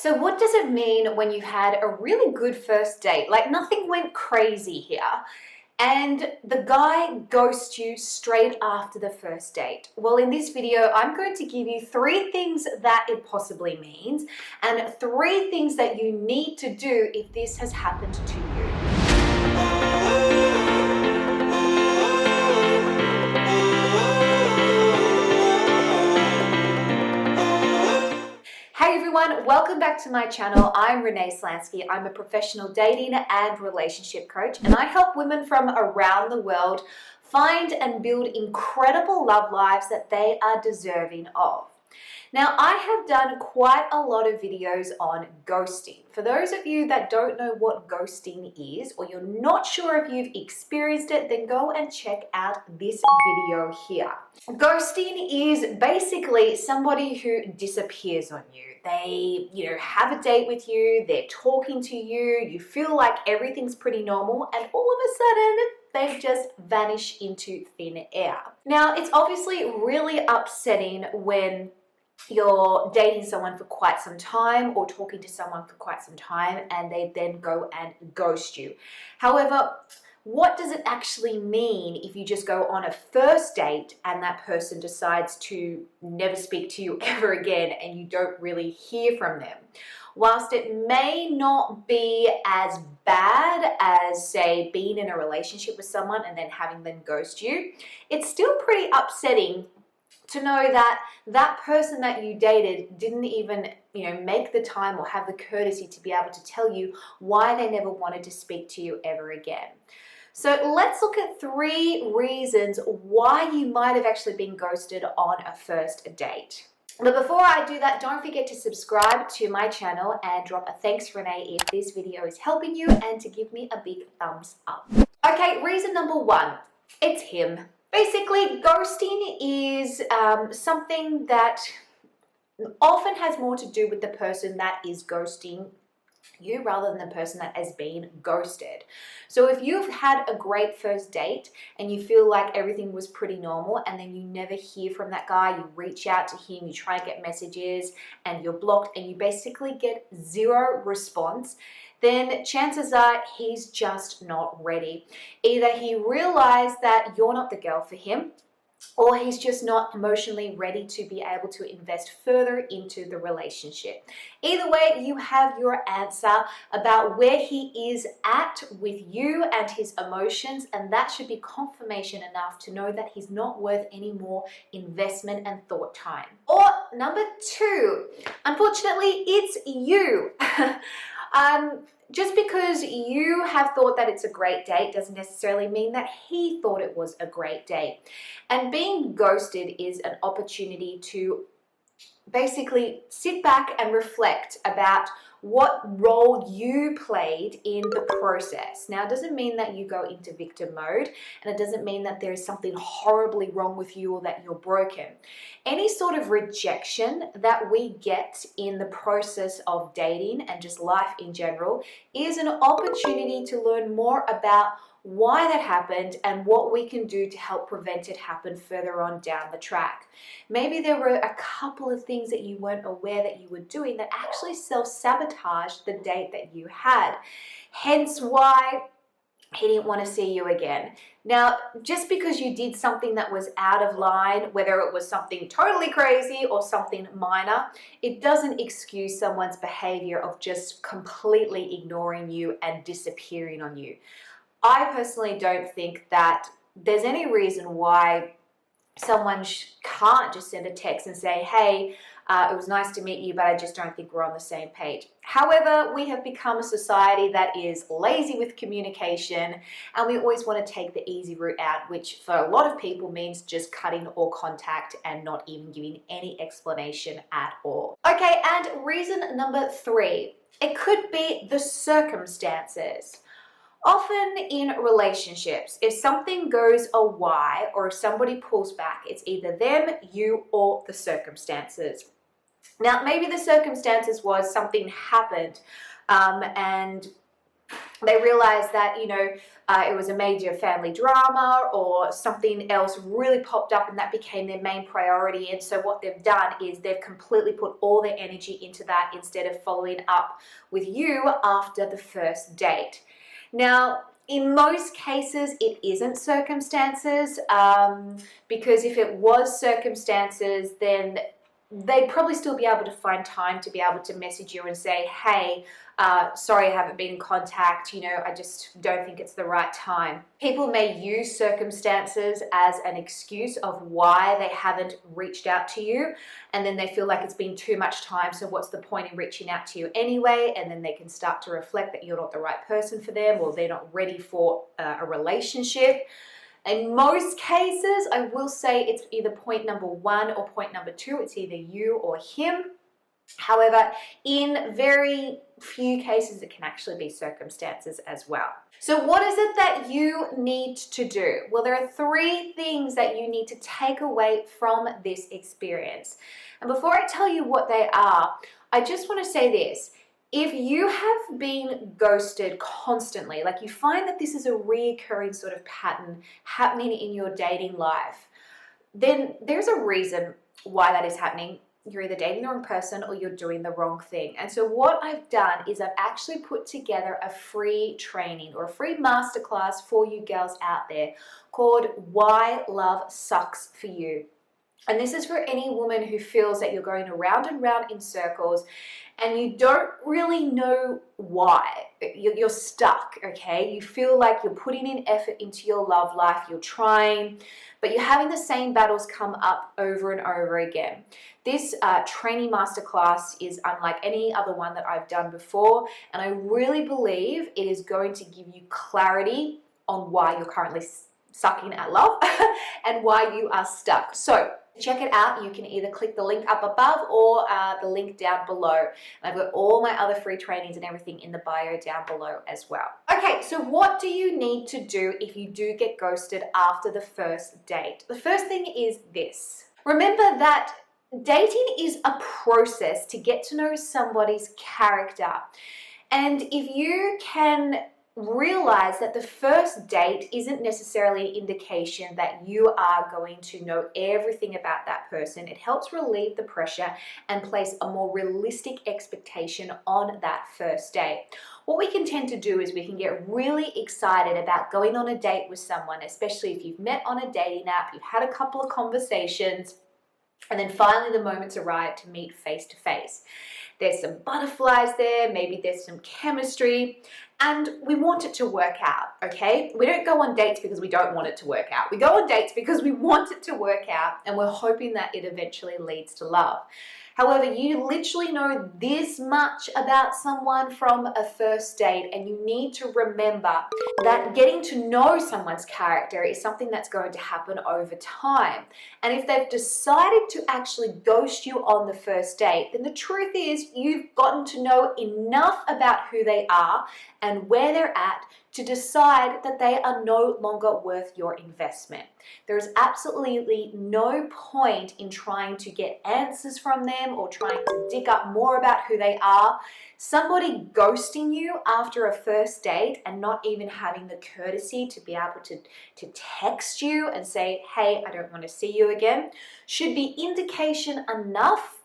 So what does it mean when you've had a really good first date? Like nothing went crazy here and the guy ghosts you straight after the first date? Well, in this video, I'm going to give you 3 things that it possibly means and 3 things that you need to do if this has happened to you. Hey everyone, welcome back to my channel. I'm Renee Slansky. I'm a professional dating and relationship coach, and I help women from around the world find and build incredible love lives that they are deserving of. Now, I have done quite a lot of videos on ghosting. For those of you that don't know what ghosting is, or you're not sure if you've experienced it, then go and check out this video here. Ghosting is basically somebody who disappears on you. They, have a date with you, they're talking to you, you feel like everything's pretty normal, and all of a sudden, they just vanish into thin air. Now, it's obviously really upsetting when you're dating someone for quite some time or talking to someone for quite some time and they then go and ghost you. However, what does it actually mean if you just go on a first date and that person decides to never speak to you ever again and you don't really hear from them? Whilst it may not be as bad as, say, being in a relationship with someone and then having them ghost you, it's still pretty upsetting to know that that person that you dated didn't even, make the time or have the courtesy to be able to tell you why they never wanted to speak to you ever again. So let's look at 3 reasons why you might have actually been ghosted on a first date. But before I do that, don't forget to subscribe to my channel and drop a thanks, Renee, if this video is helping you, and to give me a big thumbs up. Okay, reason number 1, it's him. Basically, ghosting is something that often has more to do with the person that is ghosting you rather than the person that has been ghosted. So if you've had a great first date and you feel like everything was pretty normal and then you never hear from that guy, you reach out to him, you try to get messages and you're blocked and you basically get 0 response, then chances are he's just not ready. Either he realized that you're not the girl for him, or he's just not emotionally ready to be able to invest further into the relationship. Either way, you have your answer about where he is at with you and his emotions, and that should be confirmation enough to know that he's not worth any more investment and thought time. Or number 2, unfortunately, it's you. Just because you have thought that it's a great date doesn't necessarily mean that he thought it was a great date. And being ghosted is an opportunity to basically sit back and reflect about what role you played in the process. Now, it doesn't mean that you go into victim mode, and it doesn't mean that there is something horribly wrong with you or that you're broken. Any sort of rejection that we get in the process of dating and just life in general is an opportunity to learn more about why that happened and what we can do to help prevent it happen further on down the track. Maybe there were a couple of things that you weren't aware that you were doing that actually self-sabotaged the date that you had. Hence why he didn't want to see you again. Now, just because you did something that was out of line, whether it was something totally crazy or something minor, it doesn't excuse someone's behavior of just completely ignoring you and disappearing on you. I personally don't think that there's any reason why someone can't just send a text and say, hey, it was nice to meet you, but I just don't think we're on the same page. However, we have become a society that is lazy with communication, and we always want to take the easy route out, which for a lot of people means just cutting all contact and not even giving any explanation at all. Okay, and reason number 3, it could be the circumstances. Often in relationships, if something goes awry or if somebody pulls back, it's either them, you, or the circumstances. Now, maybe the circumstances was something happened and They realized that, it was a major family drama or something else really popped up and that became their main priority. And so what they've done is they've completely put all their energy into that instead of following up with you after the first date. Now, in most cases, it isn't circumstances, because if it was circumstances, then they'd probably still be able to find time to be able to message you and say, hey, sorry I haven't been in contact, I just don't think it's the right time. People may use circumstances as an excuse of why they haven't reached out to you, and then they feel like it's been too much time, so what's the point in reaching out to you anyway? And then they can start to reflect that you're not the right person for them, or they're not ready for a relationship. In most cases, I will say it's either point number 1 or point number 2. It's either you or him. However, in very few cases, it can actually be circumstances as well. So what is it that you need to do? Well, there are 3 things that you need to take away from this experience. And before I tell you what they are, I just want to say this. If you have been ghosted constantly, like you find that this is a recurring sort of pattern happening in your dating life, then there's a reason why that is happening. You're either dating the wrong person or you're doing the wrong thing. And so what I've done is I've actually put together a free training or a free masterclass for you girls out there called Why Love Sucks for You. And this is for any woman who feels that you're going around and round in circles and you don't really know why. You're stuck, okay? You feel like you're putting in effort into your love life, you're trying, but you're having the same battles come up over and over again. This training masterclass is unlike any other one that I've done before, and I really believe it is going to give you clarity on why you're currently sucking at love and why you are stuck. So check it out. You can either click the link up above or the link down below. And I've got all my other free trainings and everything in the bio down below as well. Okay, so what do you need to do if you do get ghosted after the first date? The first thing is this. Remember that dating is a process to get to know somebody's character. And if you can realize that the first date isn't necessarily an indication that you are going to know everything about that person. It helps relieve the pressure and place a more realistic expectation on that first date. What we can tend to do is we can get really excited about going on a date with someone, especially if you've met on a dating app, you've had a couple of conversations, and then finally the moment's arrived to meet face to face. There's some butterflies there, maybe there's some chemistry, and we want it to work out, okay? We don't go on dates because we don't want it to work out. We go on dates because we want it to work out, and we're hoping that it eventually leads to love. However, you literally know this much about someone from a first date, and you need to remember that getting to know someone's character is something that's going to happen over time. And if they've decided to actually ghost you on the first date, then the truth is you've gotten to know enough about who they are and where they're at to decide that they are no longer worth your investment. There is absolutely no point in trying to get answers from them or trying to dig up more about who they are. Somebody ghosting you after a first date and not even having the courtesy to be able to text you and say, hey, I don't want to see you again, should be indication enough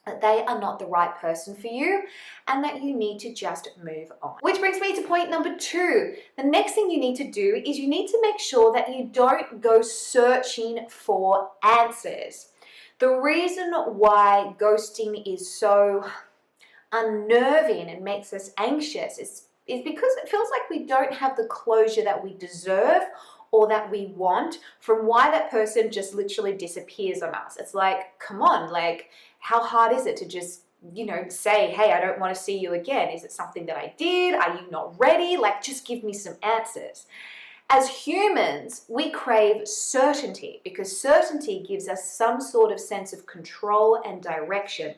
that they are not the right person for you and that you need to just move on. Which brings me to point number 2. The next thing you need to do is you need to make sure that you don't go searching for answers. The reason why ghosting is so unnerving and makes us anxious is because it feels like we don't have the closure that we deserve or that we want from why that person just literally disappears on us. It's like, come on, like, how hard is it to just, say, hey, I don't want to see you again? Is it something that I did? Are you not ready? Like, just give me some answers. As humans, we crave certainty because certainty gives us some sort of sense of control and direction.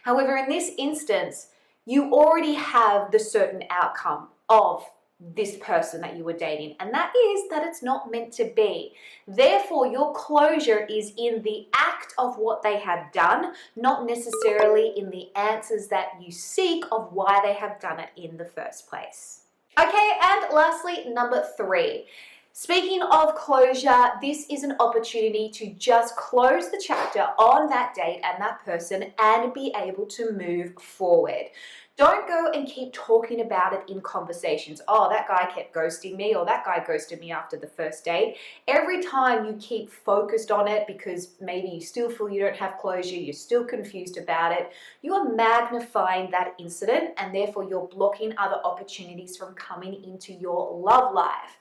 However, in this instance, you already have the certain outcome of this person that you were dating, and that is that it's not meant to be. Therefore, your closure is in the act of what they have done, not necessarily in the answers that you seek of why they have done it in the first place. Okay, and lastly, number 3. Speaking of closure, this is an opportunity to just close the chapter on that date and that person and be able to move forward. Don't go and keep talking about it in conversations. Oh, that guy kept ghosting me, or that guy ghosted me after the first date. Every time you keep focused on it because maybe you still feel you don't have closure, you're still confused about it, you are magnifying that incident, and therefore you're blocking other opportunities from coming into your love life.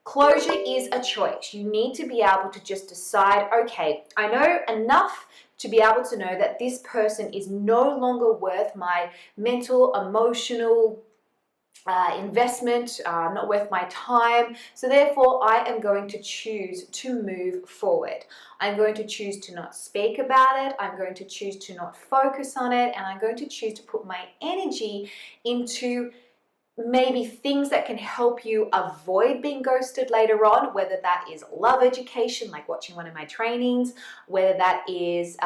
Closure is a choice. You need to be able to just decide, okay, I know enough to be able to know that this person is no longer worth my mental, emotional investment, not worth my time. So therefore, I am going to choose to move forward. I'm going to choose to not speak about it. I'm going to choose to not focus on it. And I'm going to choose to put my energy into maybe things that can help you avoid being ghosted later on, whether that is love education, like watching one of my trainings, whether that is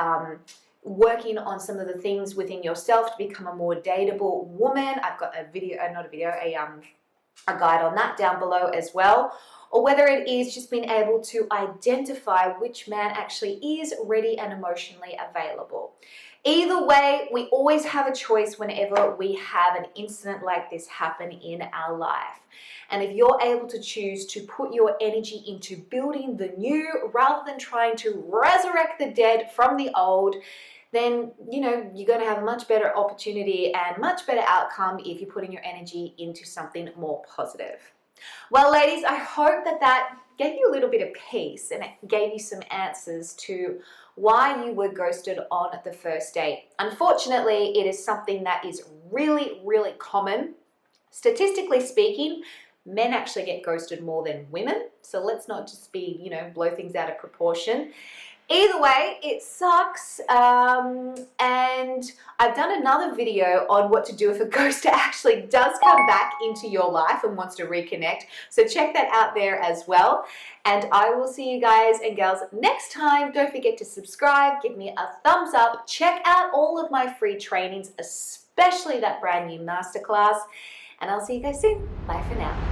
working on some of the things within yourself to become a more dateable woman. I've got a guide on that down below as well. Or whether it is just being able to identify which man actually is ready and emotionally available. Either way, we always have a choice whenever we have an incident like this happen in our life. And if you're able to choose to put your energy into building the new rather than trying to resurrect the dead from the old, then you're going to have a much better opportunity and much better outcome if you're putting your energy into something more positive. Well, ladies, I hope that gave you a little bit of peace and it gave you some answers to why you were ghosted on the first date. Unfortunately, it is something that is really, really common. Statistically speaking, men actually get ghosted more than women. So let's not just be, blow things out of proportion. Either way, it sucks, and I've done another video on what to do if a ghoster actually does come back into your life and wants to reconnect, so check that out there as well. And I will see you guys and girls next time. Don't forget to subscribe, give me a thumbs up, check out all of my free trainings, especially that brand new masterclass, and I'll see you guys soon. Bye for now.